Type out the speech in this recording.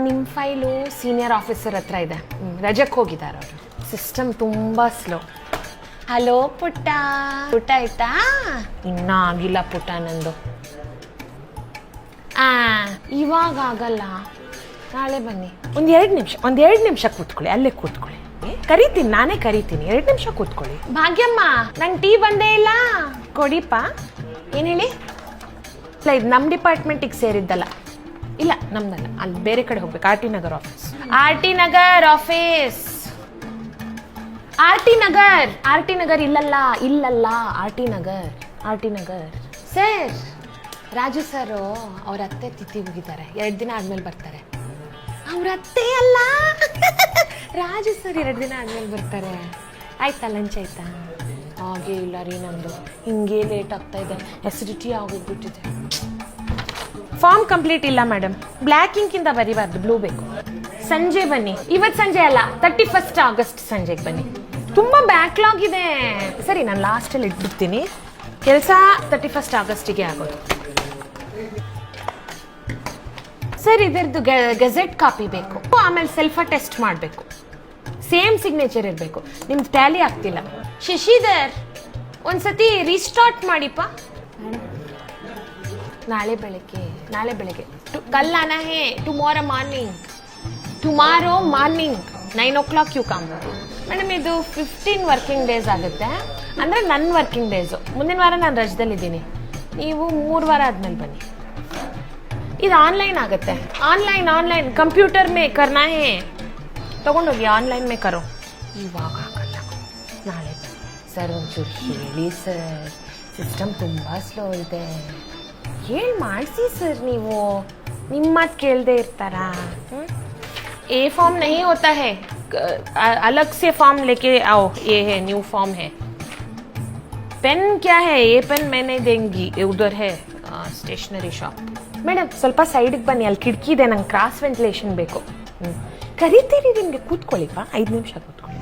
ನಿಮ್ಮ file senior officer ಹತ್ರ ಇದೆ. ರಜಕ್ಕೆ ಹೋಗಿದ್ದಾರೆ ಅವರು. ಸಿಸ್ಟಮ್ ತುಂಬ ಸ್ಲೋ. ಹಲೋ ಪುಟ್ಟ, ಊಟ ಆಯ್ತಾ? ಇನ್ನೂ ಆಗಿಲ್ಲ ಪುಟ್ಟ ನಂದು. ಇವಾಗ ಆಗಲ್ಲ, ನಾಳೆ ಬನ್ನಿ. ಒಂದೆರಡು ನಿಮಿಷ ಕೂತ್ಕೊಳ್ಳಿ, ಅಲ್ಲೇ ಕೂತ್ಕೊಳ್ಳಿ. ಕರಿತೀನಿ, ನಾನೇ ಕರಿತೀನಿ. 2 ನಿಮಿಷ ಕೂತ್ಕೊಳ್ಳಿ. ಭಾಗ್ಯಮ್ಮ, ನಂಗೆ ಟೀ ಬಂದೇ ಇಲ್ಲ. ಕೊಡಿಪ್ಪ. ಏನು ಹೇಳಿ? ಇಲ್ಲ, ಇದು ನಮ್ಮ ಡಿಪಾರ್ಟ್ಮೆಂಟಿಗೆ ಸೇರಿದ್ದಲ್ಲ. ಇಲ್ಲ, ನಮ್ದಲ್ಲ, ಅಲ್ಲಿ ಬೇರೆ ಕಡೆ ಹೋಗ್ಬೇಕು. R T Nagar office. ಇಲ್ಲಲ್ಲ R T Nagar. Sir, Raju sir ಅವ್ರ ಅತ್ತೆ ತಿಥಿ ಹೋಗಿದ್ದಾರೆ. 2 ದಿನ ಆದ್ಮೇಲೆ ಬರ್ತಾರೆ. ಅವ್ರ ಅತ್ತೆ ಅಲ್ಲ, ರಾಜು ಸರ್ 2 ದಿನ ಆದ್ಮೇಲೆ ಬರ್ತಾರೆ. ಆಯ್ತಾ? ಲಂಚ್ ಆಯ್ತಾ? ಹಾಗೇ ಇಲ್ಲ ರೀ, ನಂದು ಹಿಂಗೆ ಲೇಟ್ ಆಗ್ತಾ ಇದೆ, ಎಸಿಡಿಟಿ ಆಗೋಗ್ಬಿಟ್ಟಿದೆ. ಫಾರ್ಮ್ ಕಂಪ್ಲೀಟ್ ಇಲ್ಲ ಮೇಡಮ್. ಬ್ಲ್ಯಾಕ್ ಇಂಕಿಂದ ಬರಿಬಾರ್ದು, ಬ್ಲೂ ಬೇಕು. ಸಂಜೆ ಬನ್ನಿ. ಇವತ್ತು ಸಂಜೆ ಅಲ್ಲ, 31 ಆಗಸ್ಟ್ ಸಂಜೆಗೆ ಬನ್ನಿ. ತುಂಬ ಬ್ಯಾಕ್ಲಾಗ್ ಇದೆ. ಸರಿ, ನಾನು ಲಾಸ್ಟಲ್ಲಿ ಇಟ್ಬಿಡ್ತೀನಿ. ಕೆಲಸ 31 ಆಗಸ್ಟಿಗೆ ಆಗೋದು. ಸರ್, ಇದರದ್ದು ಗೆಜೆಟ್ ಕಾಪಿ ಬೇಕು. ಆಮೇಲೆ ಸೆಲ್ಫ್ ಟೆಸ್ಟ್ ಮಾಡಬೇಕು. ಸೇಮ್ ಸಿಗ್ನೇಚರ್ ಇರಬೇಕು. ನಿಮ್ದು ಟ್ಯಾಲಿ ಆಗ್ತಿಲ್ಲ. ಶಶಿಧರ್, ಒಂದ್ಸತಿ ರೀಸ್ಟಾರ್ಟ್ ಮಾಡಿಪ್ಪ. ನಾಳೆ ಬೆಳಗ್ಗೆ ಕಲ್ ಆನಾ ಹೇ. Tomorrow morning 9 o'clock you come. Madam, ಇದು 15 ವರ್ಕಿಂಗ್ ಡೇಸ್ ಆಗುತ್ತೆ. ಅಂದರೆ ನನ್ನ ವರ್ಕಿಂಗ್ ಡೇಸು. ಮುಂದಿನ ವಾರ ನಾನು ರಜದಲ್ಲಿದ್ದೀನಿ. ನೀವು 3 ವಾರ ಆದ್ಮೇಲೆ ಬನ್ನಿ. ಇದು ಆನ್ಲೈನ್ ಆಗುತ್ತೆ. ಆನ್ಲೈನ್ ಕಂಪ್ಯೂಟರ್ ಮೇ ಕರ್ನಾ ಹೇ. ತಗೊಂಡೋಗಿ ಆನ್ಲೈನ್ ಮೇ ಕರೋ. ಇವಾಗ ಆಗಲ್ಲ, ನಾಳೆ ಬನ್ನಿ. ಸರ್, ಒಂಚೂರು ಹೇಳಿ ಸರ್, ಸಿಸ್ಟಮ್ ತುಂಬ ಸ್ಲೋ ಇದೆ. ಹೇಳಿ ಮಾಡಿಸಿ ಸರ್. ನೀವು ನಿಮ್ಮ ಮಾತು ಕೇಳದೆ ಇರ್ತಾರಾ? ए फॉर्म नहीं होता है, अलग से फॉर्म लेके आओ. ये है न्यू फॉर्म है. पेन क्या है? ये पेन मैं नहीं देंगी. उधर है स्टेशनरी शॉप. ಮೇಡಮ್, ಸ್ವಲ್ಪ ಸೈಡಿಗೆ ಬನ್ನಿ. ಅಲ್ಲಿ ಕಿಟಕಿ ಇದೆ, ನಂಗೆ ಕ್ರಾಸ್ ವೆಂಟಿಲೇಷನ್ ಬೇಕು. ಕರಿತೀರಿ, ನಿಮಗೆ ಕೂತ್ಕೊಳ್ಳಿಪ್ಪ. 5 ನಿಮಿಷ ಕೂತ್ಕೊಳ್ಳಿ.